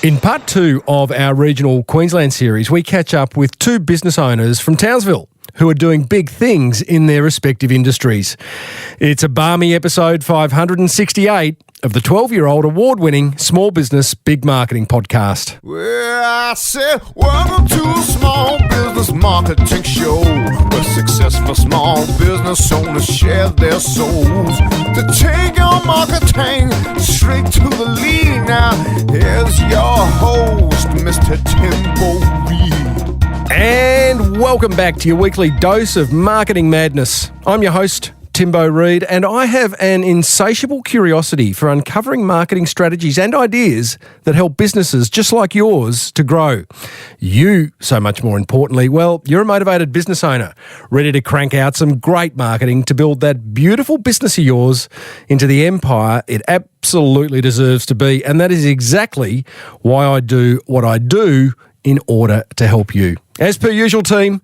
In part 2 of our Regional Queensland series, we catch up with two business owners from Townsville who are doing big things in their respective industries. It's a balmy episode 568 of the 12-year-old award-winning Small Business Big Marketing podcast. Well, I said, welcome to a small business marketing show where successful small business owners share their souls to take your marketing straight to the lead. Now, here's your host, Mr. Timbo Reid. And welcome back to your weekly dose of marketing madness. I'm your host, Timbo Reid, and I have an insatiable curiosity for uncovering marketing strategies and ideas that help businesses just like yours to grow. You, so much more importantly, well, you're a motivated business owner, ready to crank out some great marketing to build that beautiful business of yours into the empire it absolutely deserves to be. And that is exactly why I do what I do in order to help you. As per usual, team,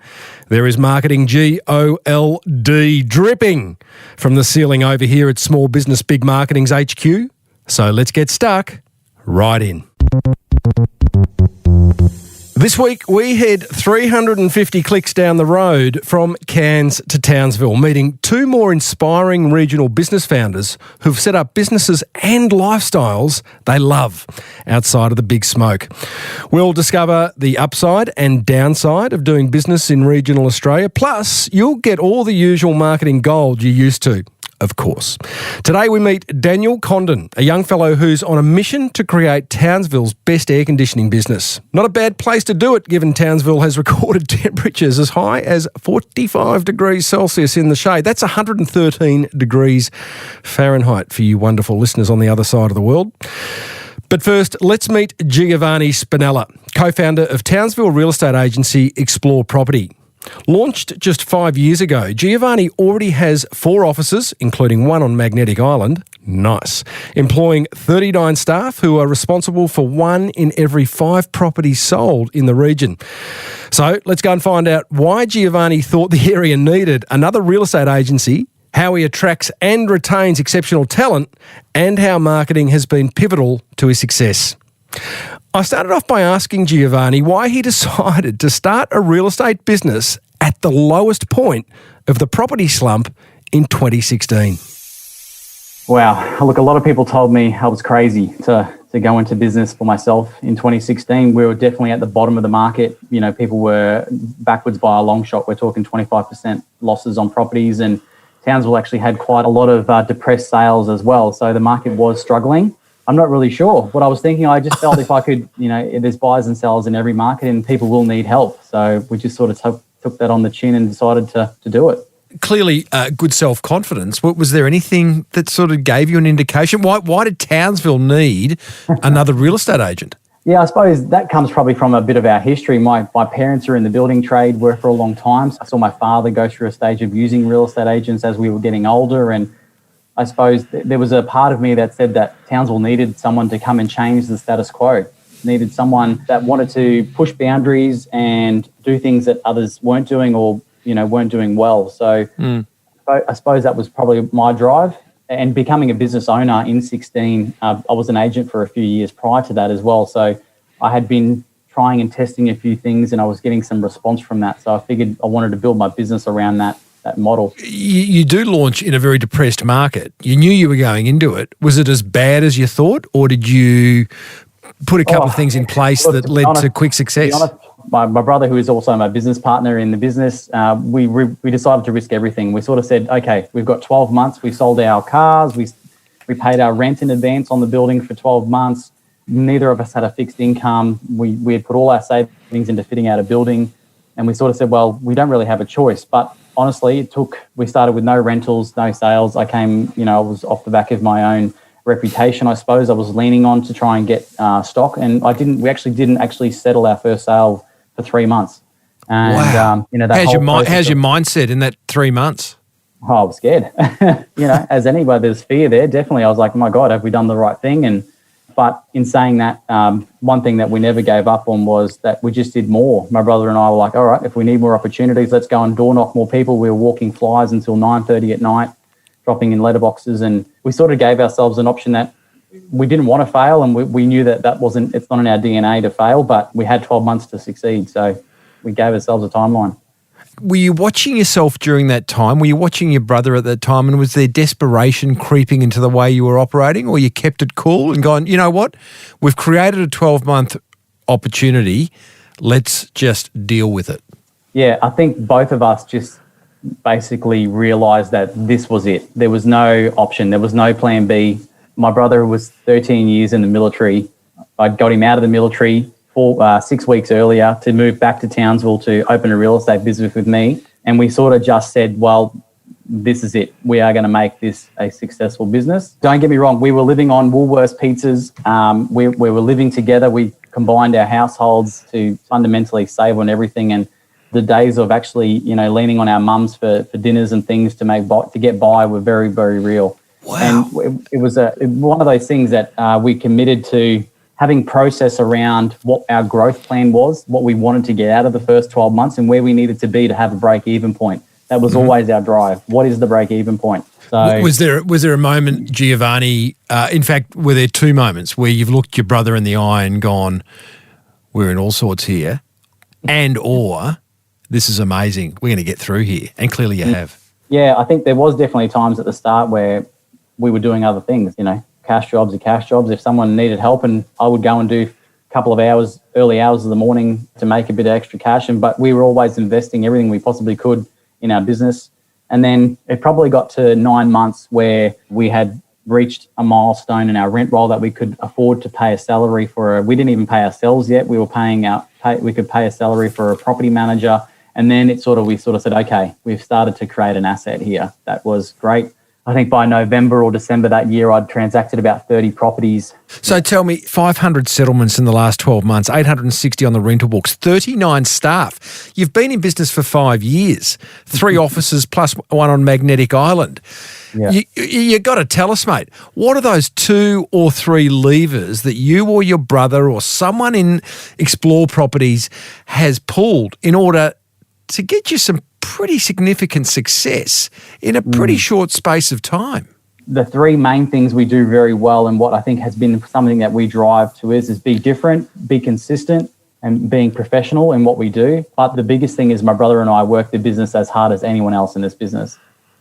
there is marketing GOLD dripping from the ceiling over here at Small Business Big Marketing's HQ. So let's get stuck right in. This week, we head 350 clicks down the road from Cairns to Townsville, meeting two more inspiring regional business founders who've set up businesses and lifestyles they love outside of the big smoke. We'll discover the upside and downside of doing business in regional Australia, plus you'll get all the usual marketing gold you're used to. Of course. Today we meet Daniel Condon, a young fellow who's on a mission to create Townsville's best air conditioning business. Not a bad place to do it, given Townsville has recorded temperatures as high as 45 degrees Celsius in the shade. That's 113 degrees Fahrenheit for you wonderful listeners on the other side of the world. But first, let's meet Giovanni Spinella, co-founder of Townsville real estate agency Explore Property. Launched just 5 years ago, Giovanni already has 4 offices, including one on Magnetic Island. Nice. Employing 39 staff who are responsible for 1 in every 5 properties sold in the region. So let's go and find out why Giovanni thought the area needed another real estate agency, how he attracts and retains exceptional talent, and how marketing has been pivotal to his success. I started off by asking Giovanni why he decided to start a real estate business at the lowest point of the property slump in 2016. Wow. Look, a lot of people told me I was crazy to go into business for myself in 2016. We were definitely at the bottom of the market. You know, people were backwards by a long shot. We're talking 25% losses on properties, and Townsville actually had quite a lot of depressed sales as well. So the market was struggling. I'm not really sure what I was thinking. I just felt if I could, there's buyers and sellers in every market and people will need help. So we just sort of took that on the chin and decided to do it. Clearly, good self-confidence. Was there anything that sort of gave you an indication? Why did Townsville need another real estate agent? Yeah, I suppose that comes probably from a bit of our history. My parents are in the building trade, worked for a long time. So I saw my father go through a stage of using real estate agents as we were getting older, and I suppose there was a part of me that said that Townsville needed someone to come and change the status quo, needed someone that wanted to push boundaries and do things that others weren't doing or, weren't doing well. So I suppose that was probably my drive. And becoming a business owner in 16, I was an agent for a few years prior to that as well. So I had been trying and testing a few things and I was getting some response from that. So I figured I wanted to build my business around that model. You do launch in a very depressed market. You knew you were going into it. Was it as bad as you thought, or did you put a couple of things in place that led to quick success? To be honest, my brother, who is also my business partner in the business, we decided to risk everything. We sort of said, okay, we've got 12 months. We sold our cars. We paid our rent in advance on the building for 12 months. Neither of us had a fixed income. We had put all our savings into fitting out a building, and we sort of said, well, we don't really have a choice. But honestly, we started with no rentals, no sales. I came, I was off the back of my own reputation, I suppose. I was leaning on to try and get stock, and we actually didn't settle our first sale for 3 months. And, wow. How's your mindset in that 3 months? Oh, I was scared. As anybody, there's fear there. Definitely. I was like, my God, have we done the right thing? But in saying that, one thing that we never gave up on was that we just did more. My brother and I were like, all right, if we need more opportunities, let's go and door knock more people. We were walking flyers until 9:30 at night, dropping in letterboxes. And we sort of gave ourselves an option that we didn't want to fail, and we knew that it's not in our DNA to fail, but we had 12 months to succeed. So we gave ourselves a timeline. Were you watching yourself during that time? Were you watching your brother at that time, and was there desperation creeping into the way you were operating, or you kept it cool and gone, you know what, we've created a 12-month opportunity, let's just deal with it? Yeah, I think both of us just basically realised that this was it. There was no option. There was no plan B. My brother was 13 years in the military. I got him out of the military 6 weeks earlier to move back to Townsville to open a real estate business with me. And we sort of just said, well, this is it. We are going to make this a successful business. Don't get me wrong. We were living on Woolworths pizzas. We were living together. We combined our households to fundamentally save on everything. And the days of actually, leaning on our mums for dinners and things to get by were very, very real. Wow. And it was one of those things that we committed to having process around what our growth plan was, what we wanted to get out of the first 12 months and where we needed to be to have a break-even point. That was always our drive. What is the break-even point? So, was there a moment, Giovanni, in fact, were there two moments where you've looked your brother in the eye and gone, we're in all sorts here, or this is amazing, we're going to get through here, and clearly you have? Yeah, I think there was definitely times at the start where we were doing other things, cash jobs are cash jobs. If someone needed help, and I would go and do a couple of hours, early hours of the morning to make a bit of extra cash. But we were always investing everything we possibly could in our business. And then it probably got to 9 months where we had reached a milestone in our rent roll that we could afford to pay a salary for. We didn't even pay ourselves yet. We were we could pay a salary for a property manager. And then we sort of said, okay, we've started to create an asset here. That was great. I think by November or December that year, I'd transacted about 30 properties. So tell me, 500 settlements in the last 12 months, 860 on the rental books, 39 staff. You've been in business for 5 years, 3 offices plus one on Magnetic Island. Yeah. You got to tell us, mate, what are those 2 or 3 levers that you or your brother or someone in Explore Properties has pulled in order to get you some pretty significant success in a pretty short space of time? The 3 main things we do very well, and what I think has been something that we drive to is be different, be consistent, and being professional in what we do. But the biggest thing is my brother and I work the business as hard as anyone else in this business.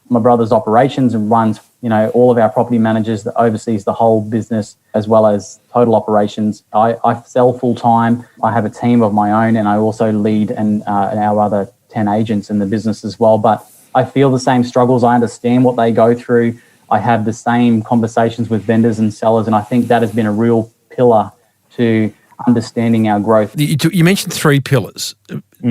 My brother's operations and runs, all of our property managers, that oversees the whole business as well as total operations. I sell full time. I have a team of my own, and I also lead and our other 10 agents in the business as well. But I feel the same struggles. I understand what they go through. I have the same conversations with vendors and sellers, and I think that has been a real pillar to understanding our growth. You mentioned 3 pillars.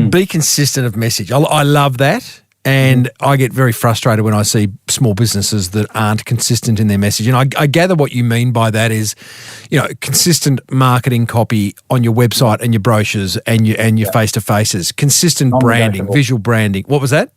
Be consistent of message. I love that. And I get very frustrated when I see small businesses that aren't consistent in their message. And I gather what you mean by that is, consistent marketing copy on your website and your brochures and your face-to-faces, consistent branding, visual branding. What was that?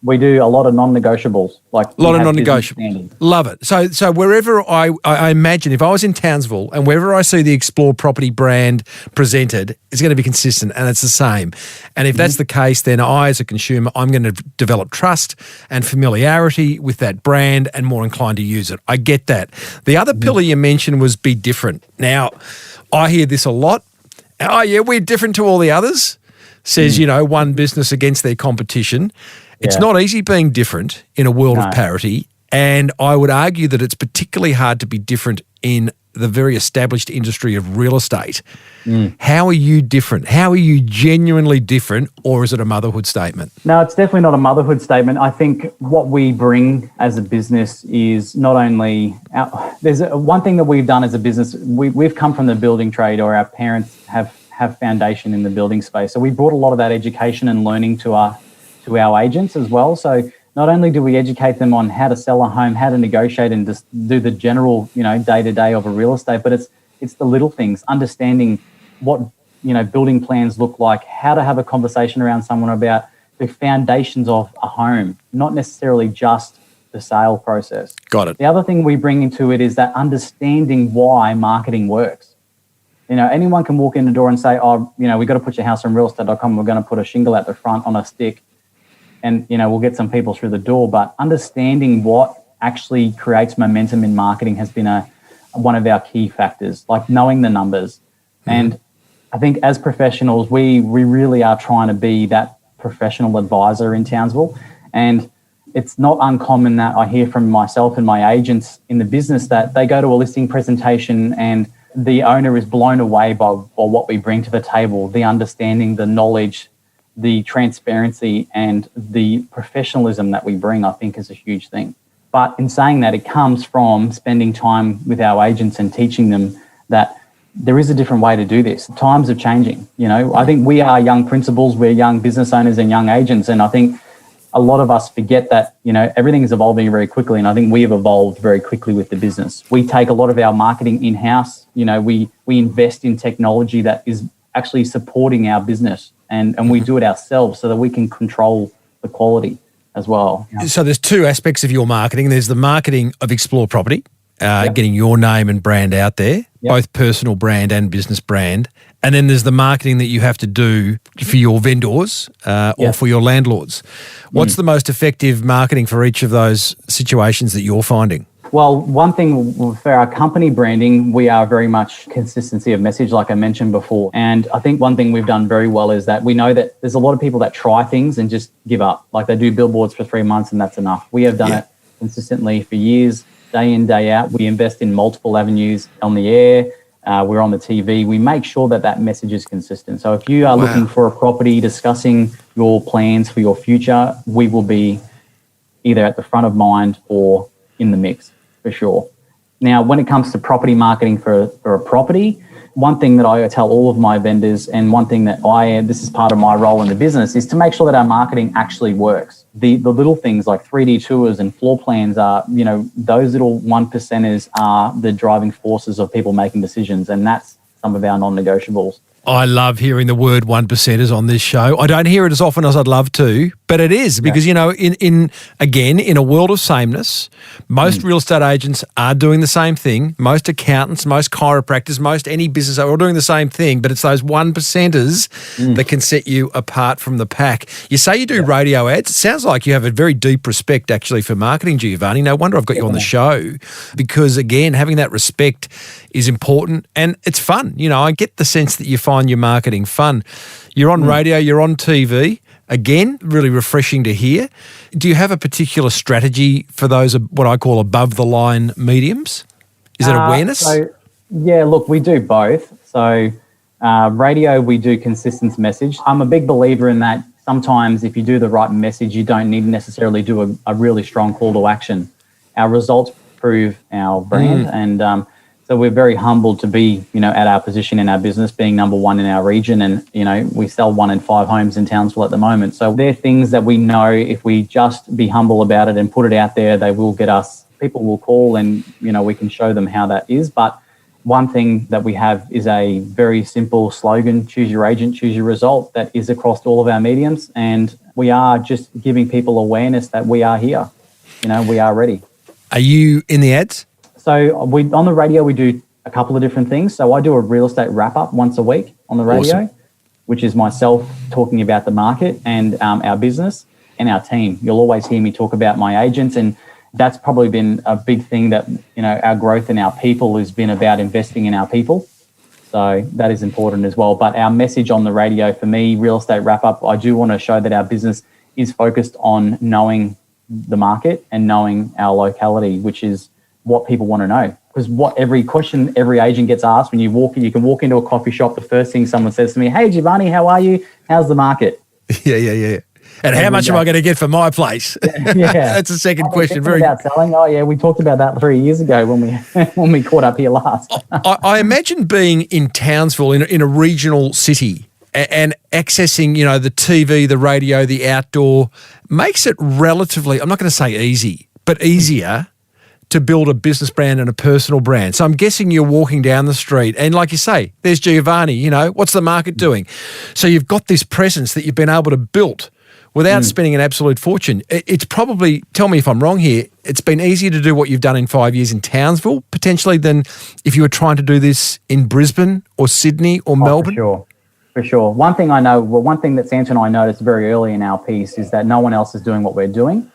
We do a lot of non-negotiables. A lot of non-negotiables. Love it. So wherever I imagine, if I was in Townsville and wherever I see the Explore Property brand presented, it's going to be consistent and it's the same. And if that's the case, then I, as a consumer, I'm going to develop trust and familiarity with that brand and more inclined to use it. I get that. The other pillar you mentioned was be different. Now, I hear this a lot. Oh, yeah, we're different to all the others, says, one business against their competition. It's not easy being different in a world of parity, and I would argue that it's particularly hard to be different in the very established industry of real estate. How are you different? How are you genuinely different, or is it a motherhood statement? No, it's definitely not a motherhood statement. I think what we bring as a business is not only there's one thing that we've done as a business. We've come from the building trade, or our parents have foundation in the building space. So we brought a lot of that education and learning to our agents as well. So not only do we educate them on how to sell a home, how to negotiate and just do the general, day-to-day of a real estate, but it's the little things, understanding what, building plans look like, how to have a conversation around someone about the foundations of a home, not necessarily just the sale process. Got it. The other thing we bring into it is that understanding why marketing works. Anyone can walk in the door and say, we've got to put your house on realestate.com. We're going to put a shingle at the front on a stick. And, we'll get some people through the door. But understanding what actually creates momentum in marketing has been a one of our key factors, like knowing the numbers. And I think as professionals, we really are trying to be that professional advisor in Townsville. And it's not uncommon that I hear from myself and my agents in the business that they go to a listing presentation and the owner is blown away by what we bring to the table, the understanding, the knowledge, the transparency, and the professionalism that we bring, I think, is a huge thing. But in saying that, it comes from spending time with our agents and teaching them that there is a different way to do this. Times are changing. I think we are young principals, we're young business owners and young agents. And I think a lot of us forget that, everything is evolving very quickly. And I think we have evolved very quickly with the business. We take a lot of our marketing in-house. We invest in technology that is actually supporting our business. And we do it ourselves so that we can control the quality as well. So there's two aspects of your marketing. There's the marketing of Explore Property, getting your name and brand out there, both personal brand and business brand. And then there's the marketing that you have to do for your vendors or for your landlords. What's the most effective marketing for each of those situations that you're finding? Well, one thing for our company branding, we are very much consistency of message, like I mentioned before. And I think one thing we've done very well is that we know that there's a lot of people that try things and just give up. Like they do billboards for 3 months and that's enough. We have done it consistently for years, day in, day out. We invest in multiple avenues on the air. We're on the TV. We make sure that message is consistent. So if you are looking for a property, discussing your plans for your future, we will be either at the front of mind or in the mix. For sure. Now, when it comes to property marketing for a property, one thing that I tell all of my vendors and one thing that this is part of my role in the business is to make sure that our marketing actually works. The little things like 3D tours and floor plans are, those little 1%ers are the driving forces of people making decisions. And that's some of our non-negotiables. I love hearing the word 1%ers on this show. I don't hear it as often as I'd love to, but it is because, in a world of sameness, most real estate agents are doing the same thing. Most accountants, most chiropractors, most any business are all doing the same thing, but it's those 1%ers that can set you apart from the pack. You say you do radio ads. It sounds like you have a very deep respect actually for marketing, Giovanni. No wonder I've got you on the show because, again, having that respect is important and it's fun. I get the sense that you find your marketing fun. You're on radio, you're on TV. Again, really refreshing to hear. Do you have a particular strategy for those what I call above the line mediums? Is it awareness? Look, we do both. So radio, we do consistent message. I'm a big believer in that sometimes if you do the right message, you don't need to necessarily do a really strong call to action. Our results prove our brand and so we're very humbled to be, at our position in our business, being number one in our region. And, we sell 1 in 5 homes in Townsville at the moment. So they're things that we know if we just be humble about it and put it out there, they will get us. People will call and, we can show them how that is. But one thing that we have is a very simple slogan, choose your agent, choose your result, that is across all of our mediums. And we are just giving people awareness that we are here. We are ready. Are you in the ads? So on the radio, we do a couple of different things. So I do a real estate wrap-up once a week on the radio, which is myself talking about the market and our business and our team. You'll always hear me talk about my agents, and that's probably been a big thing that, our growth in our people has been about investing in our people. So that is important as well. But our message on the radio, for me, real estate wrap-up, I do want to show that our business is focused on knowing the market and knowing our locality, which is what people want to know. Because every question every agent gets asked when you can walk into a coffee shop, the first thing someone says to me, "Hey Giovanni, how are you? How's the market?" Yeah. And how much am I going to get for my place? That's the second question. Very about selling. Oh yeah, we talked about that 3 years ago when we caught up here last. I imagine being in Townsville in a regional city and accessing, the TV, the radio, the outdoor makes it relatively, I'm not going to say easy, but easier to build a business brand and a personal brand. So I'm guessing you're walking down the street and like you say, there's Giovanni, what's the market doing? So you've got this presence that you've been able to build without spending an absolute fortune. It's probably, tell me if I'm wrong here, it's been easier to do what you've done in 5 years in Townsville potentially than if you were trying to do this in Brisbane or Sydney or Melbourne? For sure. One thing that Santa and I noticed very early in our piece is that no one else is doing what we're doing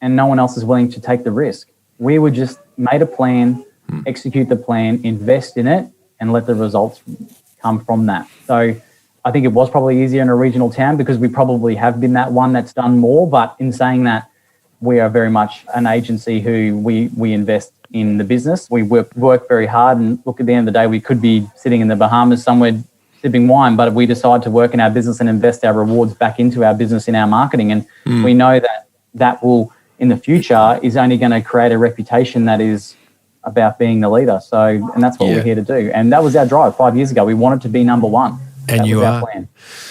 and no one else is willing to take the risk. We were just made a plan, execute the plan, invest in it, and let the results come from that. So I think it was probably easier in a regional town because we probably have been that one that's done more. But in saying that, we are very much an agency who we invest in the business. We work very hard, and look, at the end of the day, we could be sitting in the Bahamas somewhere sipping wine, but if we decide to work in our business and invest our rewards back into our business in our marketing, and we know that will, in the future, is only going to create a reputation that is about being the leader. So, and that's what we're here to do. And that was our drive 5 years ago. We wanted to be number one. And you are. Plan.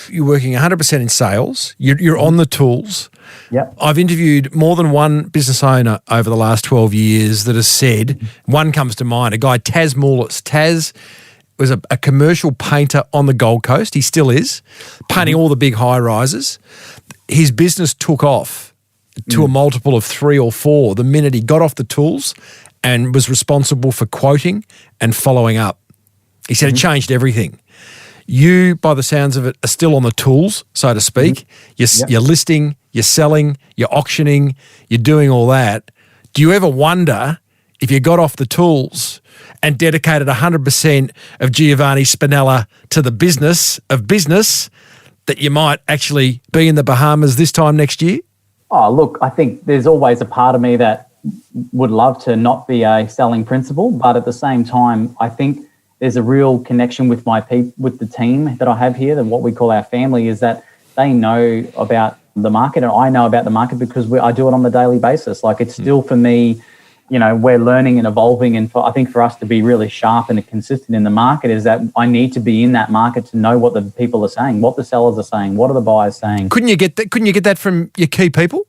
You're working 100% in sales. You're on the tools. Yep. I've interviewed more than one business owner over the last 12 years that has said, one comes to mind, a guy, Taz Maulis. Taz was a commercial painter on the Gold Coast. He still is, painting all the big high-rises. His business took off to a multiple of 3 or 4 the minute he got off the tools and was responsible for quoting and following up. He said it changed everything. You, by the sounds of it, are still on the tools, so to speak. You're listing, you're selling, you're auctioning, you're doing all that. Do you ever wonder if you got off the tools and dedicated 100% of Giovanni Spinella to the business of business, that you might actually be in the Bahamas this time next year? Oh, look, I think there's always a part of me that would love to not be a selling principal, but at the same time, I think there's a real connection with with the team that I have here, that what we call our family, is that they know about the market and I know about the market because I do it on a daily basis. Like, it's still, for me, we're learning and evolving. And I think for us to be really sharp and consistent in the market is that I need to be in that market to know what the people are saying, what the sellers are saying, what are the buyers saying. Couldn't you get that from your key people?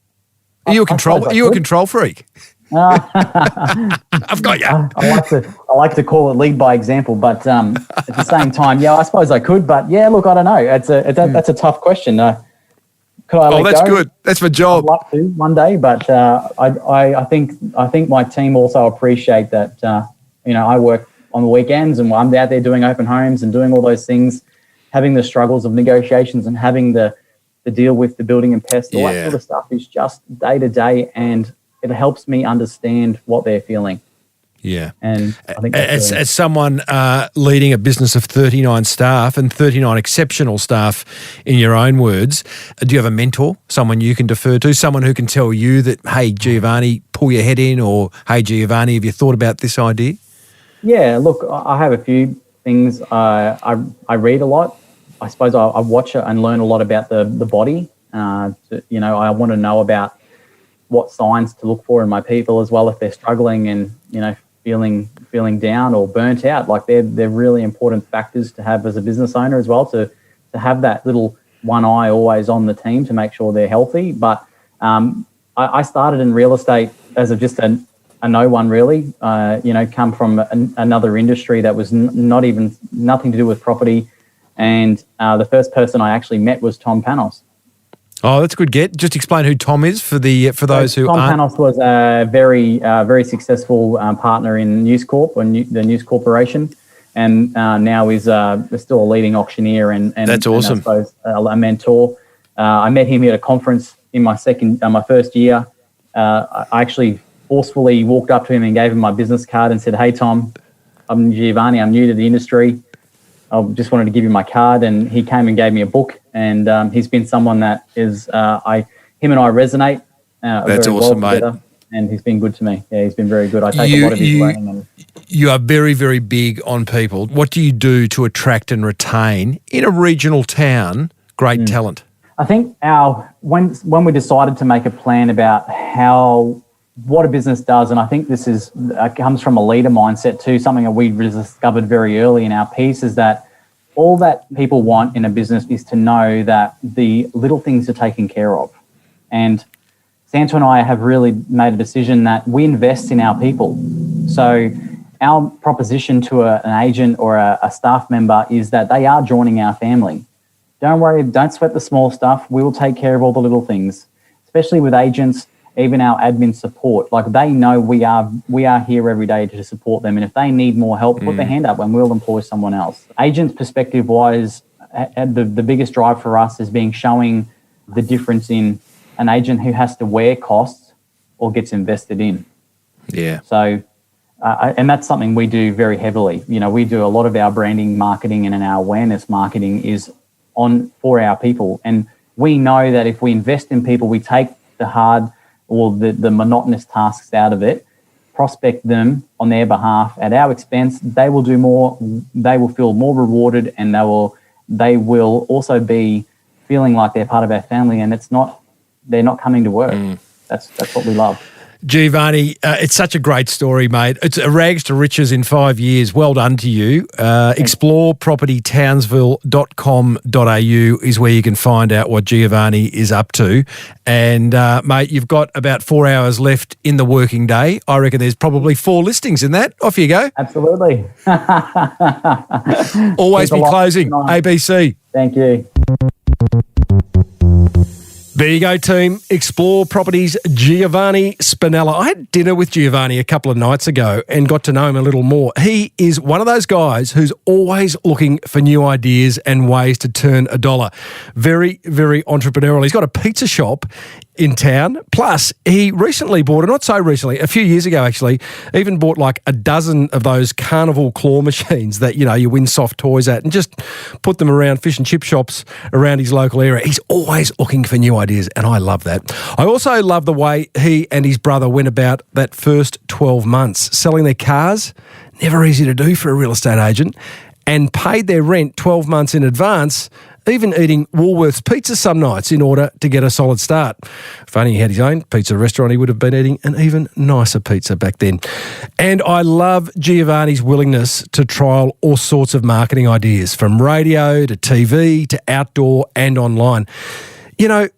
Are you a control freak? I've got you. I like to call it lead by example, but at the same time, I suppose I could. But look, I don't know. That's a tough question. Could I let that's go? Good. That's my job. I'd love to one day, but I think my team also appreciate that. I work on the weekends and I'm out there doing open homes and doing all those things, having the struggles of negotiations and having the deal with the building and pests. All that sort of stuff is just day to day, and it helps me understand what they're feeling. Yeah. And I think as someone leading a business of 39 staff and 39 exceptional staff, in your own words, do you have a mentor, someone you can defer to, someone who can tell you that, hey, Giovanni, pull your head in, or, hey, Giovanni, have you thought about this idea? Yeah, look, I have a few things. I read a lot. I suppose I watch and learn a lot about the body. I want to know about what signs to look for in my people as well if they're struggling and, feeling down or burnt out. Like, they're really important factors to have as a business owner as well, to have that little one eye always on the team to make sure they're healthy. But I started in real estate as just a no one really, come from another industry that was nothing to do with property. And the first person I actually met was Tom Panos. Oh, that's a good get. Just explain who Tom is for those who aren't. Tom Panos was a very successful partner in News Corp, or the News Corporation, and now is still a leading auctioneer and that's awesome. And I suppose a mentor. I met him at a conference in my first year. I actually forcefully walked up to him and gave him my business card and said, "Hey Tom, I'm Giovanni. I'm new to the industry. I just wanted to give you my card." And he came and gave me a book. And he's been someone that is, him and I resonate. That's very awesome, well together, mate. And he's been good to me. Yeah, he's been very good. I take a lot of his learning. You are very, very big on people. What do you do to attract and retain, in a regional town, great talent? I think when we decided to make a plan about what a business does, and I think this comes from a leader mindset too, something that we discovered very early in our piece, is that all that people want in a business is to know that the little things are taken care of. And Santo and I have really made a decision that we invest in our people. So our proposition to an agent or a staff member is that they are joining our family. Don't worry, don't sweat the small stuff. We will take care of all the little things, especially with agents. Even our admin support, like, they know we are here every day to support them. And if they need more help, put their hand up and we'll employ someone else. Agents perspective wise, the biggest drive for us is showing the difference in an agent who has to wear costs or gets invested in. Yeah. So And that's something we do very heavily. We do a lot of our branding marketing and our awareness marketing is for our people. And we know that if we invest in people, we take the hard or the monotonous tasks out of it, prospect them on their behalf at our expense, they will do more, they will feel more rewarded, and they will also be feeling like they're part of our family, and they're not coming to work. That's what we love. Giovanni, it's such a great story, mate. It's a rags to riches in 5 years. Well done to you. Explorepropertytownsville.com.au is where you can find out what Giovanni is up to. And, mate, you've got about 4 hours left in the working day. I reckon there's probably 4 listings in that. Off you go. Absolutely. Always be closing. ABC. Thank you. There you go, team. Explore Properties, Giovanni Spinella. I had dinner with Giovanni a couple of nights ago and got to know him a little more. He is one of those guys who's always looking for new ideas and ways to turn a dollar. Very, very entrepreneurial. He's got a pizza shop in town. Plus, he recently bought, not so recently, a few years ago actually, even bought like a dozen of those carnival claw machines that, you win soft toys at, and just put them around fish and chip shops around his local area. He's always looking for new ideas, and I love that. I also love the way he and his brother went about that first 12 months, selling their cars, never easy to do for a real estate agent, and paid their rent 12 months in advance, even eating Woolworths pizza some nights in order to get a solid start. Funny, he had his own pizza restaurant. He would have been eating an even nicer pizza back then. And I love Giovanni's willingness to trial all sorts of marketing ideas, from radio to TV to outdoor and online.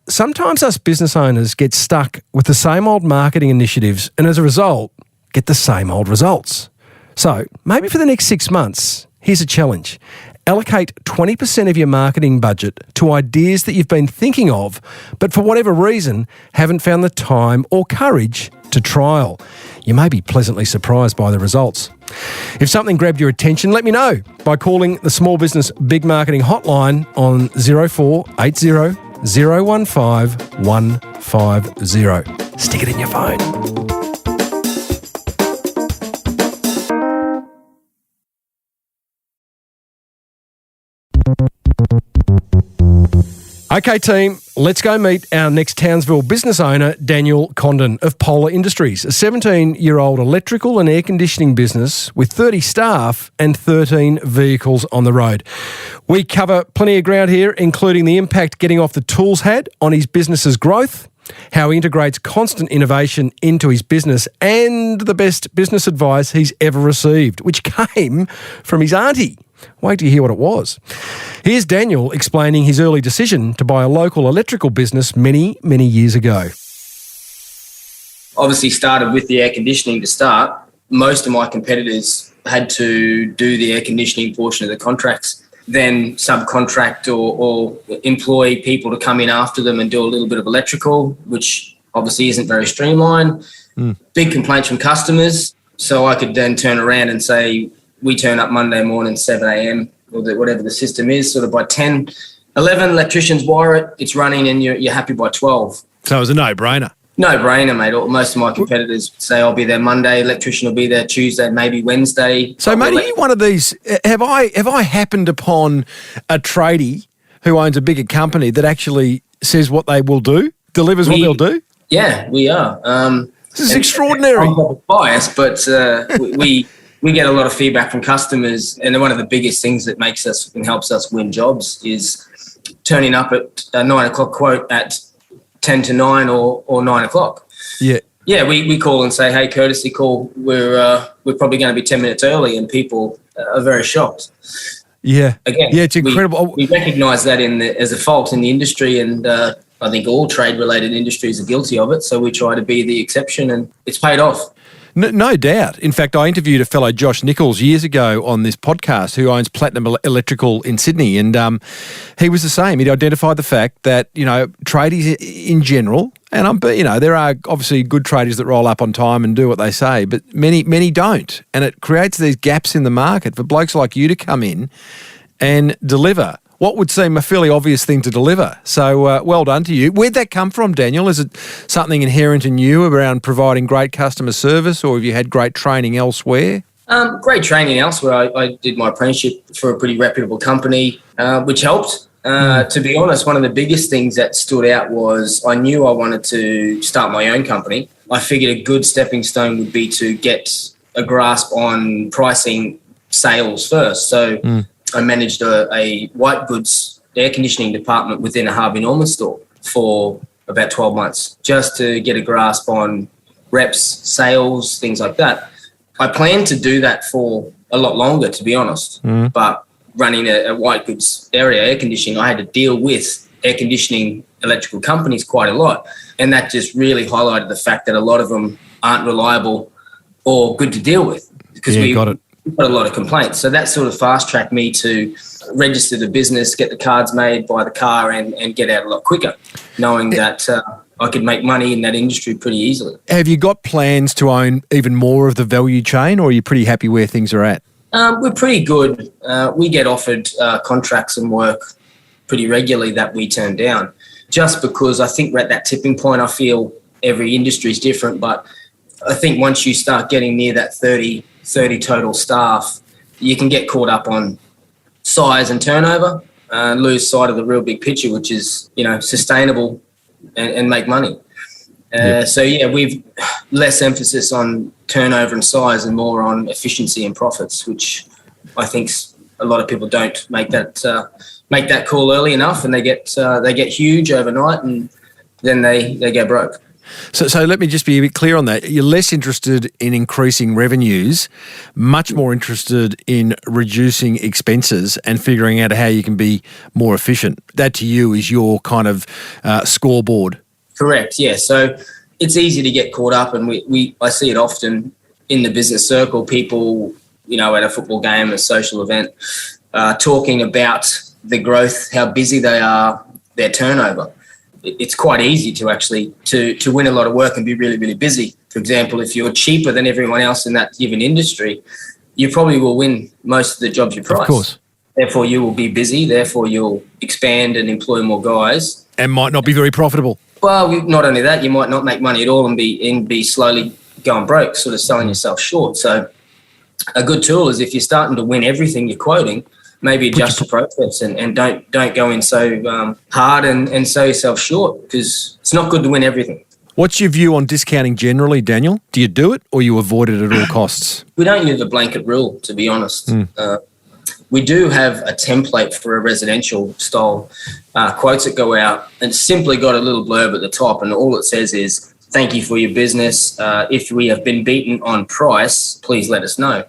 Sometimes us business owners get stuck with the same old marketing initiatives and as a result, get the same old results. So maybe for the next 6 months, here's a challenge. Allocate 20% of your marketing budget to ideas that you've been thinking of, but for whatever reason, haven't found the time or courage to trial. You may be pleasantly surprised by the results. If something grabbed your attention, let me know by calling the Small Business Big Marketing Hotline on 0480 015 150. Stick it in your phone. Okay, team, let's go meet our next Townsville business owner, Daniel Condon of Polar Industries, a 17-year-old electrical and air conditioning business with 30 staff and 13 vehicles on the road. We cover plenty of ground here, including the impact getting off the tools had on his business's growth, how he integrates constant innovation into his business, and the best business advice he's ever received, which came from his auntie. Wait till you hear what it was. Here's Daniel explaining his early decision to buy a local electrical business many, many years ago. Obviously started with the air conditioning to start. Most of my competitors had to do the air conditioning portion of the contracts, then subcontract or employ people to come in after them and do a little bit of electrical, which obviously isn't very streamlined. Big complaints from customers. So I could then turn around and say, we turn up Monday morning, 7 a.m, or whatever the system is, sort of by 10, 11, electricians wire it, it's running, and you're happy by 12. So it was a no-brainer. No-brainer, mate. Most of my competitors say I'll be there Monday, electrician will be there Tuesday, maybe Wednesday. So, mate, are you one of these, have I happened upon a tradie who owns a bigger company that actually says what they will do, delivers what they'll do? Yeah, we are. This is extraordinary. I'm not biased, but we get a lot of feedback from customers, and one of the biggest things that makes us and helps us win jobs is turning up at a 9 o'clock quote at 10 to 9 or 9 o'clock. Yeah. Yeah, we call and say, hey, courtesy call, we're probably going to be 10 minutes early, and people are very shocked. Yeah. Again, yeah, it's incredible. We recognise that as a fault in the industry, and I think all trade-related industries are guilty of it, so we try to be the exception, and it's paid off. No doubt. In fact, I interviewed a fellow, Josh Nichols, years ago on this podcast, who owns Platinum Electrical in Sydney, and he was the same. He'd identified the fact that, tradies in general, and there are obviously good tradies that roll up on time and do what they say, but many don't, and it creates these gaps in the market for blokes like you to come in and deliver what would seem a fairly obvious thing to deliver. So well done to you. Where'd that come from, Daniel? Is it something inherent in you around providing great customer service, or have you had great training elsewhere? Great training elsewhere. I did my apprenticeship for a pretty reputable company, which helped. To be honest, one of the biggest things that stood out was I knew I wanted to start my own company. I figured a good stepping stone would be to get a grasp on pricing sales first. So I managed a white goods air conditioning department within a Harvey Norman store for about 12 months, just to get a grasp on reps, sales, things like that. I planned to do that for a lot longer, to be honest, but running a white goods area air conditioning, I had to deal with air conditioning electrical companies quite a lot. And that just really highlighted the fact that a lot of them aren't reliable or good to deal with, because we got a lot of complaints. So that sort of fast-tracked me to register the business, get the cards made, buy the car, and get out a lot quicker, knowing that I could make money in that industry pretty easily. Have you got plans to own even more of the value chain, or are you pretty happy where things are at? We're pretty good. We get offered contracts and work pretty regularly that we turn down, just because I think we're at that tipping point. I feel every industry is different, but I think once you start getting near that 30 total staff, you can get caught up on size and turnover and lose sight of the real big picture, which is, sustainable and make money. So, we've less emphasis on turnover and size and more on efficiency and profits, which I think a lot of people don't make that call early enough, and they get huge overnight, and then they go broke. So let me just be a bit clear on that. You're less interested in increasing revenues, much more interested in reducing expenses and figuring out how you can be more efficient. That to you is your kind of scoreboard. Correct, yeah. So it's easy to get caught up, and I see it often in the business circle, people, at a football game, a social event, talking about the growth, how busy they are, their turnover. It's quite easy to actually to win a lot of work and be really, really busy. For example, if you're cheaper than everyone else in that given industry, you probably will win most of the jobs you price. Of course. Therefore, you will be busy. Therefore, you'll expand and employ more guys. And might not be very profitable. Well, not only that, you might not make money at all and be slowly going broke, sort of selling yourself short. So a good tool is, if you're starting to win everything you're quoting, maybe adjust the process and don't go in so hard and sell yourself short, because it's not good to win everything. What's your view on discounting generally, Daniel? Do you do it, or you avoid it at all costs? We don't use a blanket rule, to be honest. We do have a template for a residential style quotes that go out, and simply got a little blurb at the top, and all it says is, "Thank you for your business. If we have been beaten on price, please let us know."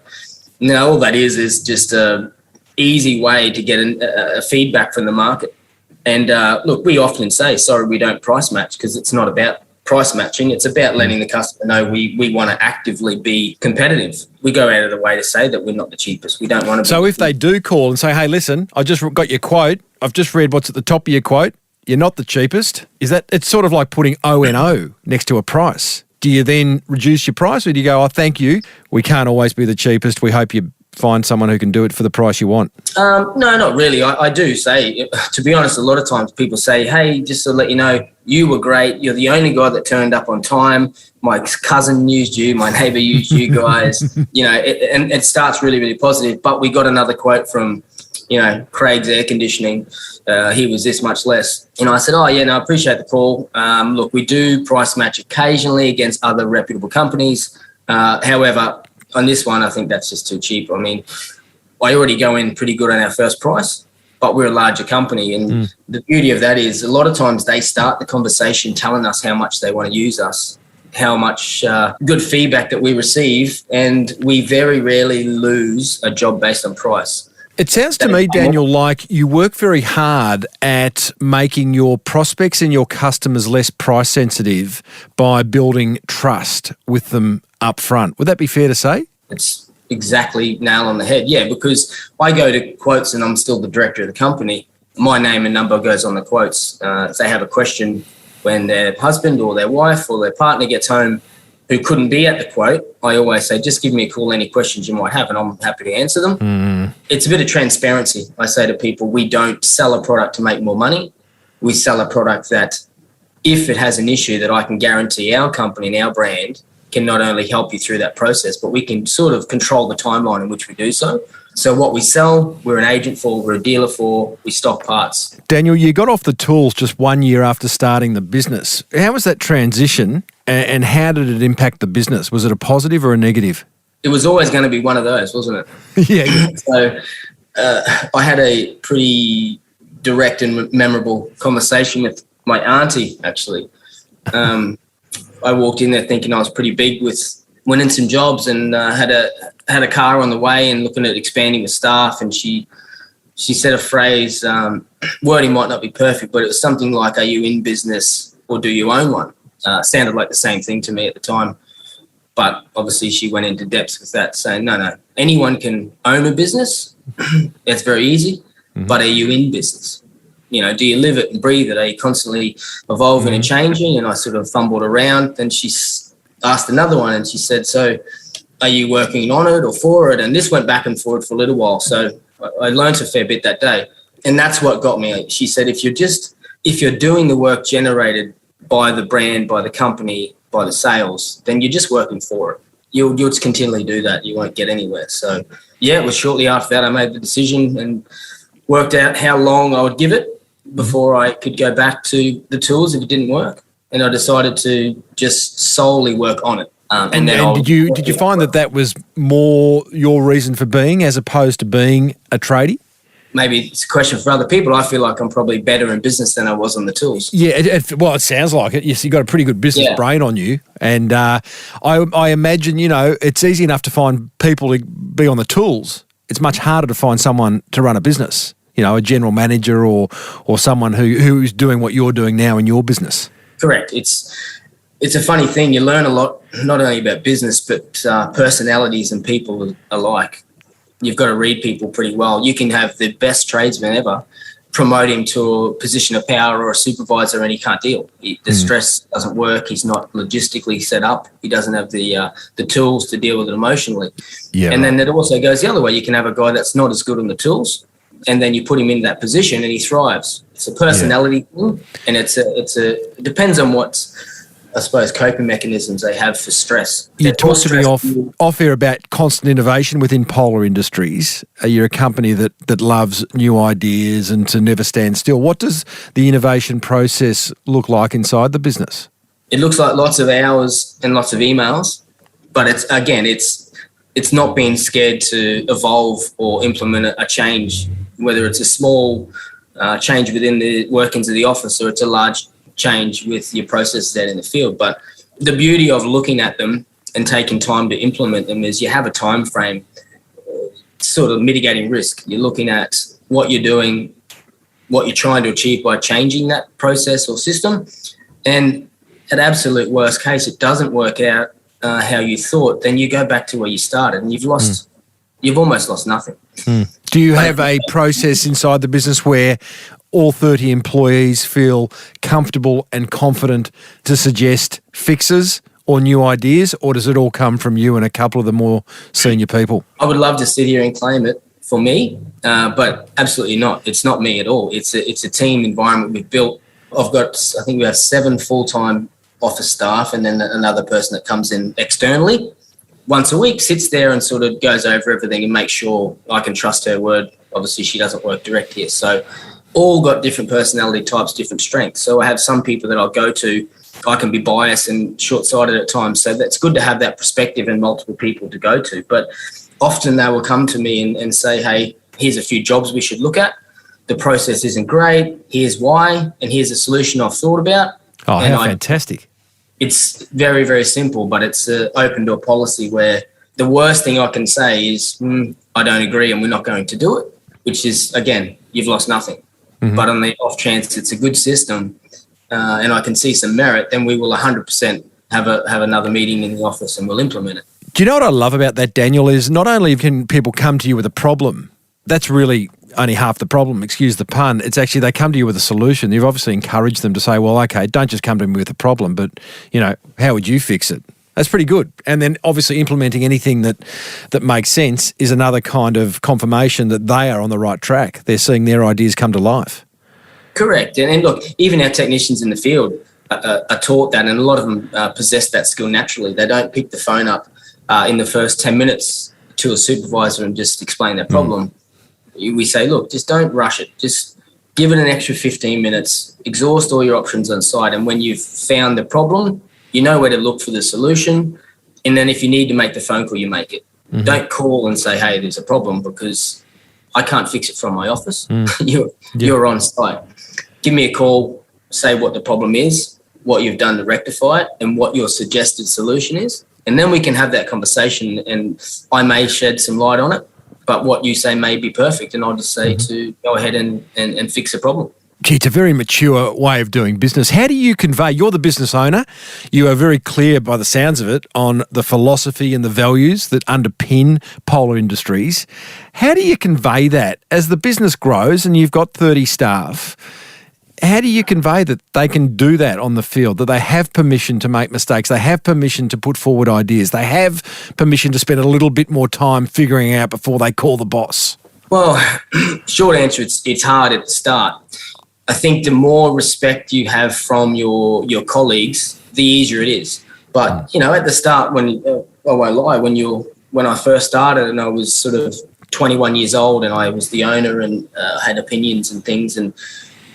Now, all that is just a easy way to get a feedback from the market. And look, we often say, sorry, we don't price match, because it's not about price matching. It's about letting the customer know we want to actively be competitive. We go out of the way to say that we're not the cheapest. We don't want to be. So if they do call and say, hey, listen, I just got your quote. I've just read what's at the top of your quote. You're not the cheapest. Is that, it's sort of like putting O&O next to a price. Do you then reduce your price, or do you go, oh, thank you, we can't always be the cheapest. We hope you find someone who can do it for the price you want? No, not really. I do say, to be honest, a lot of times people say, hey, just to let you know, you were great. You're the only guy that turned up on time. My cousin used you. My neighbour used you guys. And it starts really, really positive. But we got another quote from, Craig's Air Conditioning. He was this much less. And I said, I appreciate the call. Look, we do price match occasionally against other reputable companies. However, on this one, I think that's just too cheap. I mean, I already go in pretty good on our first price, but we're a larger company. And the beauty of that is, a lot of times they start the conversation telling us how much they want to use us, how much good feedback that we receive, and we very rarely lose a job based on price. It sounds to me, Daniel, like you work very hard at making your prospects and your customers less price sensitive by building trust with them up front. Would that be fair to say? It's exactly nail on the head, yeah, because I go to quotes and I'm still the director of the company. My name and number goes on the quotes. If they have a question when their husband or their wife or their partner gets home, who couldn't be at the quote, I always say, just give me a call, any questions you might have, and I'm happy to answer them. It's a bit of transparency. I say to people, we don't sell a product to make more money. We sell a product that, if it has an issue, that I can guarantee our company and our brand can not only help you through that process, but we can sort of control the timeline in which we do so. So what we sell, we're an agent for, we're a dealer for, we stock parts. Daniel, you got off the tools just 1 year after starting the business. How was that transition and how did it impact the business? Was it a positive or a negative? It was always going to be one of those, wasn't it? Yeah. So I had a pretty direct and memorable conversation with my auntie, actually. I walked in there thinking I was pretty big with winning some jobs, and had a car on the way and looking at expanding the staff. And she said a phrase, wording might not be perfect, but it was something like, are you in business or do you own one? Sounded like the same thing to me at the time. But obviously she went into depth with that, saying, no, anyone can own a business. That's very easy. But are you in business? You know, do you live it and breathe it? Are you constantly evolving and changing? And I sort of fumbled around. Then she asked another one and she said, so are you working on it or for it? And this went back and forward for a little while. So I learned a fair bit that day. And that's what got me. She said, if you're doing the work generated by the brand, by the company, by the sales, then you're just working for it. You'll just continually do that. You won't get anywhere. So yeah, it was shortly after that I made the decision and worked out how long I would give it before I could go back to the tools if it didn't work. And I decided to just solely work on it. And did you find that was more your reason for being as opposed to being a tradie? Maybe it's a question for other people. I feel like I'm probably better in business than I was on the tools. Yeah, it sounds like it. Yes, you've got a pretty good business brain on you. And I imagine, it's easy enough to find people to be on the tools. It's much harder to find someone to run a business, a general manager or someone who's doing what you're doing now in your business. Correct. It's a funny thing. You learn a lot, not only about business, but personalities and people alike. You've got to read people pretty well. You can have the best tradesman ever, promote him to a position of power or a supervisor, and he can't deal. The stress doesn't work. He's not logistically set up. He doesn't have the tools to deal with it emotionally. Yeah. And then it also goes the other way. You can have a guy that's not as good on the tools, and then you put him in that position and he thrives. It's a personality thing, and it depends on what, I suppose, coping mechanisms they have for stress. You talked to me off air about constant innovation within Polar Industries. You're a company that loves new ideas and to never stand still. What does the innovation process look like inside the business? It looks like lots of hours and lots of emails, but it's not being scared to evolve or implement a change, whether it's a small change within the workings of the office or it's a large change with your processes out in the field. But the beauty of looking at them and taking time to implement them is you have a time frame, sort of mitigating risk. You're looking at what you're doing, what you're trying to achieve by changing that process or system. And at absolute worst case, it doesn't work out how you thought, then you go back to where you started and you've almost lost nothing. Do you have a process inside the business where all 30 employees feel comfortable and confident to suggest fixes or new ideas, or does it all come from you and a couple of the more senior people? I would love to sit here and claim it for me, but absolutely not. It's not me at all. It's a team environment we've built. I think we have 7 full-time office staff and then another person that comes in externally once a week, sits there and sort of goes over everything and makes sure I can trust her word. Obviously, she doesn't work direct here. So all got different personality types, different strengths. So I have some people that I'll go to. I can be biased and short-sighted at times. So that's good to have that perspective and multiple people to go to. But often they will come to me and say, hey, here's a few jobs we should look at. The process isn't great. Here's why. And here's a solution I've thought about. Oh, how fantastic. It's very, very simple, but it's open to a policy where the worst thing I can say is, I don't agree and we're not going to do it, which is, again, you've lost nothing. Mm-hmm. But on the off chance it's a good system and I can see some merit, then we will 100% have another meeting in the office and we'll implement it. Do you know what I love about that, Daniel, is not only can people come to you with a problem, that's really only half the problem, excuse the pun. It's actually they come to you with a solution. You've obviously encouraged them to say, well, okay, don't just come to me with a problem, but, how would you fix it? That's pretty good. And then obviously implementing anything that makes sense is another kind of confirmation that they are on the right track. They're seeing their ideas come to life. Correct. And look, even our technicians in the field are taught that, and a lot of them possess that skill naturally. They don't pick the phone up in the first 10 minutes to a supervisor and just explain their problem. We say, look, just don't rush it. Just give it an extra 15 minutes, exhaust all your options on site. And when you've found the problem, you know where to look for the solution. And then if you need to make the phone call, you make it. Mm-hmm. Don't call and say, hey, there's a problem, because I can't fix it from my office. You're on site. Give me a call, say what the problem is, what you've done to rectify it, and what your suggested solution is. And then we can have that conversation, and I may shed some light on it, but what you say may be perfect, and I'll just say to go ahead and fix the problem. Gee, it's a very mature way of doing business. How do you convey, you're the business owner, you are very clear by the sounds of it on the philosophy and the values that underpin Polar Industries. How do you convey that as the business grows and you've got 30 staff? How do you convey that they can do that on the field, that they have permission to make mistakes, they have permission to put forward ideas, they have permission to spend a little bit more time figuring out before they call the boss? Well, short answer, it's hard at the start. I think the more respect you have from your colleagues, the easier it is. But, at the start, when I first started and I was sort of 21 years old and I was the owner and had opinions and things, and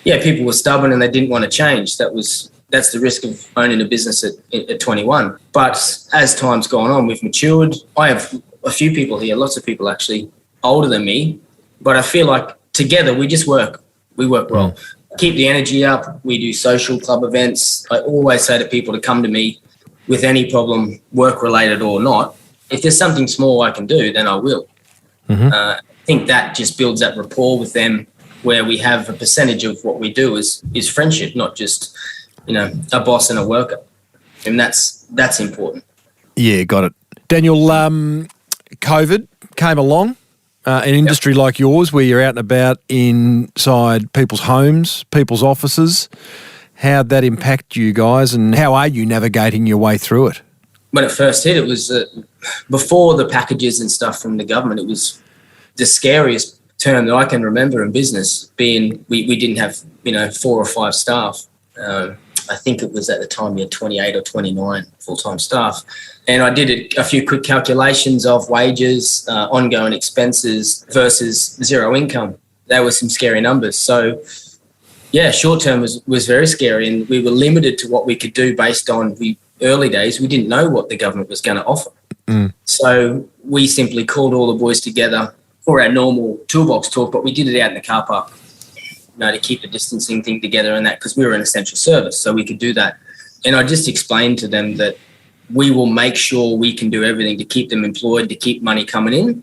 people were stubborn and they didn't want to change. That's the risk of owning a business at 21. But as time's gone on, we've matured. I have a few people here, lots of people actually older than me, but I feel like together we just work. We work well. Keep the energy up. We do social club events. I always say to people to come to me with any problem, work-related or not. If there's something small I can do, then I will. I think that just builds that rapport with them, where we have a percentage of what we do is friendship, not just, a boss and a worker. And that's important. Yeah, got it. Daniel, COVID came along. An industry like yours, where you're out and about inside people's homes, people's offices, how'd that impact you guys, and how are you navigating your way through it? When it first hit, it was before the packages and stuff from the government. It was the scariest term that I can remember in business, being we didn't have 4 or 5 staff. I think it was at the time we had 28 or 29 full-time staff. And I did a few quick calculations of wages, ongoing expenses versus zero income. There were some scary numbers. So, short term was very scary, and we were limited to what we could do based on early days. We didn't know what the government was going to offer. So we simply called all the boys together for our normal toolbox talk, but we did it out in the car park. To keep the distancing thing together and that, because we were an essential service, so we could do that. And I just explained to them that we will make sure we can do everything to keep them employed, to keep money coming in.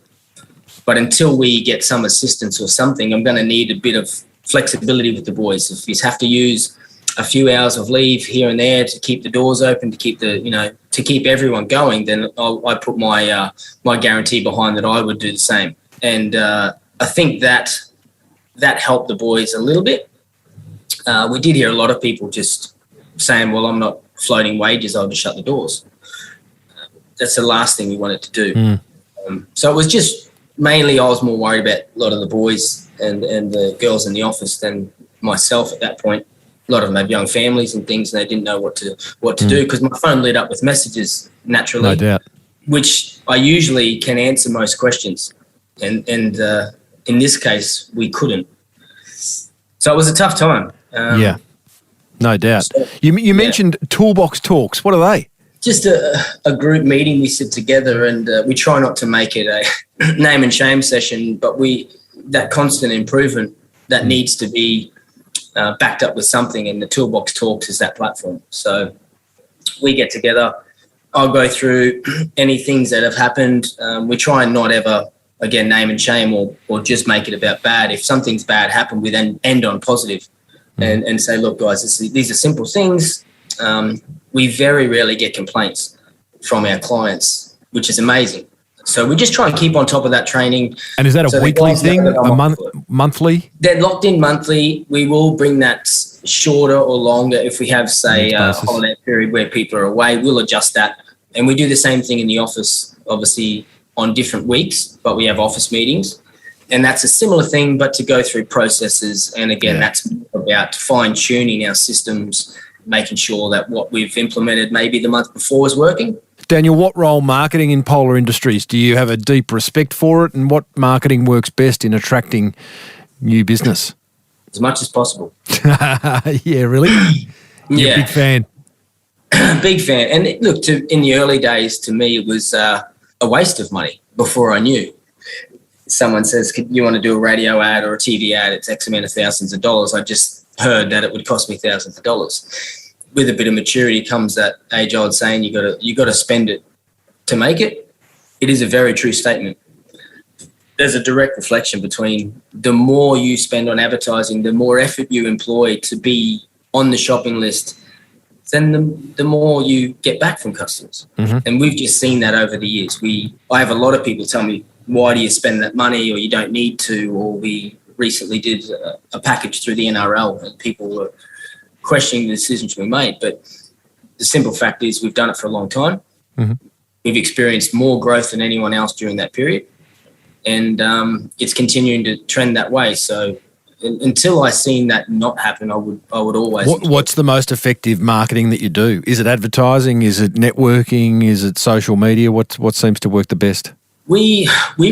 But until we get some assistance or something, I'm going to need a bit of flexibility with the boys. If you have to use a few hours of leave here and there to keep the doors open, to keep to keep everyone going, then I put my guarantee behind that I would do the same. And I think that helped the boys a little bit. We did hear a lot of people just saying, well, I'm not floating wages, I'll just shut the doors. That's the last thing we wanted to do. So it was just mainly I was more worried about a lot of the boys and the girls in the office than myself at that point. A lot of them have young families and things, and they didn't know what to do, because my phone lit up with messages naturally, no doubt, which I usually can answer most questions. And in this case, we couldn't. So it was a tough time. No doubt. So, you mentioned toolbox talks. What are they? Just a group meeting we sit together, and we try not to make it a name and shame session, but that constant improvement that needs to be backed up with something, and the toolbox talks is that platform. So we get together. I'll go through any things that have happened. We try and not ever, again, name and shame or just make it about bad. If something's bad happened, we then end on positive and say, look, guys, these are simple things. We very rarely get complaints from our clients, which is amazing. So we just try and keep on top of that training. And is that a weekly thing, monthly? They're locked in monthly. We will bring that shorter or longer if we have, say, a holiday period where people are away. We'll adjust that And we do the same thing in the office, obviously on different weeks, but we have office meetings. And that's a similar thing, but to go through processes. And again, that's about fine-tuning our systems, making sure that what we've implemented maybe the month before is working. Daniel, what role marketing in Polar Industries? Do you have a deep respect for it, and what marketing works best in attracting new business? As much as possible. Yeah, really? You're a big fan. Big fan. And look, in the early days, to me, it was a waste of money before I knew. Someone says, you want to do a radio ad or a TV ad, it's X amount of thousands of dollars. I just heard that it would cost me thousands of dollars. With a bit of maturity comes that age-old saying, you got to spend it to make it. It is a very true statement. There's a direct reflection between the more you spend on advertising, the more effort you employ to be on the shopping list, then the more you get back from customers. Mm-hmm. And we've just seen that over the years. I have a lot of people tell me, why do you spend that money, or you don't need to, or we recently did a package through the NRL and people were questioning the decisions we made. But the simple fact is we've done it for a long time. Mm-hmm. We've experienced more growth than anyone else during that period. And it's continuing to trend that way. So until I seen that not happen, I would always. What's the most effective marketing that you do? Is it advertising? Is it networking? Is it social media? What seems to work the best? We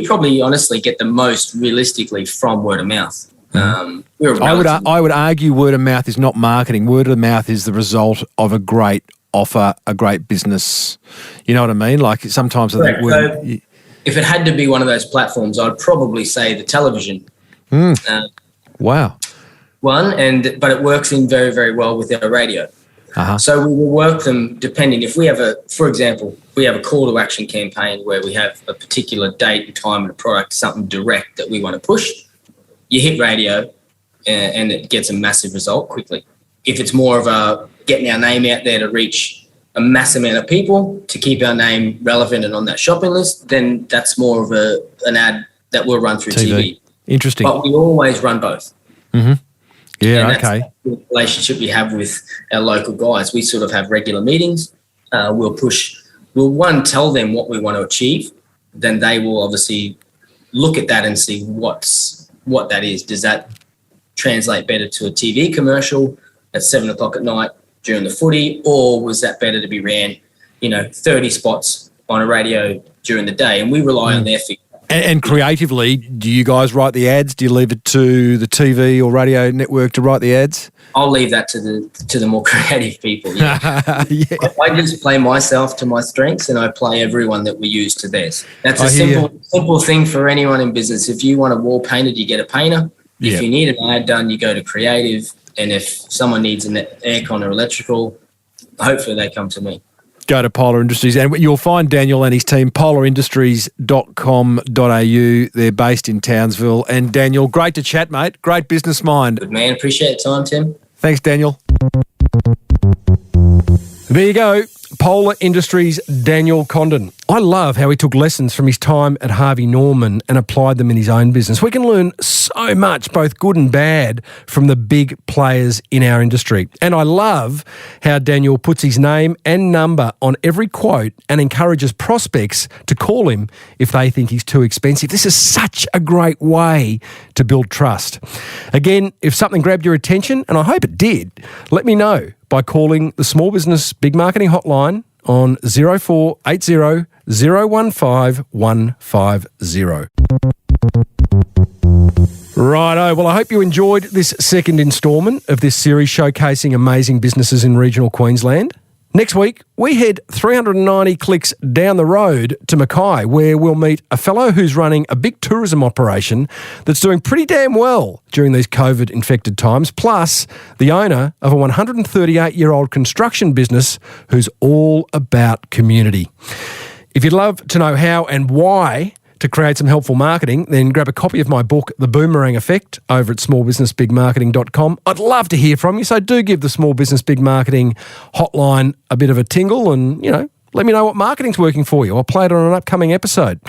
probably honestly get the most realistically from word of mouth. I would argue word of mouth is not marketing. Word of mouth is the result of a great offer, a great business. You know what I mean? Like sometimes I think if it had to be one of those platforms, I'd probably say the television. Wow. But it works in very, very well with our radio. Uh-huh. So we will work them depending. If we have for example, we have a call to action campaign where we have a particular date and time and a product, something direct that we want to push. You hit radio and it gets a massive result quickly. If it's more of a getting our name out there to reach a mass amount of people to keep our name relevant and on that shopping list, then that's more of an ad that we'll run through TV. Interesting. But we always run both. Mm-hmm. Yeah, and okay. That's the relationship we have with our local guys. We sort of have regular meetings. We'll tell them what we want to achieve. Then they will obviously look at that and see what that is. Does that translate better to a TV commercial at 7:00 at night during the footy, or was that better to be ran, 30 spots on a radio during the day? And we rely on their feedback. And creatively, do you guys write the ads? Do you leave it to the TV or radio network to write the ads? I'll leave that to the more creative people. Yeah. Yeah. I just play myself to my strengths, and I play everyone that we use to theirs. That's a simple thing for anyone in business. If you want a wall painted, you get a painter. If you need an ad done, you go to creative. And if someone needs an aircon or electrical, hopefully they come to me. Go to Polar Industries, and you'll find Daniel and his team, polarindustries.com.au. They're based in Townsville. And Daniel, great to chat, mate. Great business mind. Good man. Appreciate the time, Tim. Thanks, Daniel. There you go. Polar Industries' Daniel Condon. I love how he took lessons from his time at Harvey Norman and applied them in his own business. We can learn so much, both good and bad, from the big players in our industry. And I love how Daniel puts his name and number on every quote and encourages prospects to call him if they think he's too expensive. This is such a great way to build trust. Again, if something grabbed your attention, and I hope it did, let me know by calling the Small Business Big Marketing Hotline on 0480 015 150. Righto. Well, I hope you enjoyed this second instalment of this series showcasing amazing businesses in regional Queensland. Next week, we head 390 clicks down the road to Mackay, where we'll meet a fellow who's running a big tourism operation that's doing pretty damn well during these COVID-infected times, plus the owner of a 138-year-old construction business who's all about community. If you'd love to know how and why to create some helpful marketing, then grab a copy of my book, The Boomerang Effect, over at smallbusinessbigmarketing.com. I'd love to hear from you, so do give the Small Business Big Marketing hotline a bit of a tingle and, let me know what marketing's working for you. I'll play it on an upcoming episode.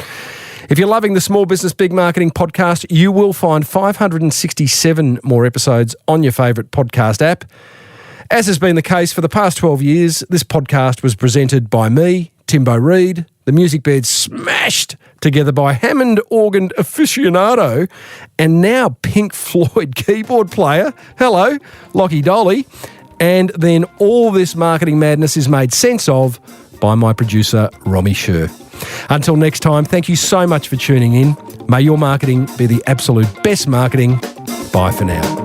If you're loving the Small Business Big Marketing podcast, you will find 567 more episodes on your favourite podcast app. As has been the case for the past 12 years, this podcast was presented by me, Tim Timbo Reid, the music bed smashed together by Hammond organ aficionado and now Pink Floyd keyboard player, hello, Lockie Dolly. And then all this marketing madness is made sense of by my producer, Romy Sher. Until next time, thank you so much for tuning in. May your marketing be the absolute best marketing. Bye for now.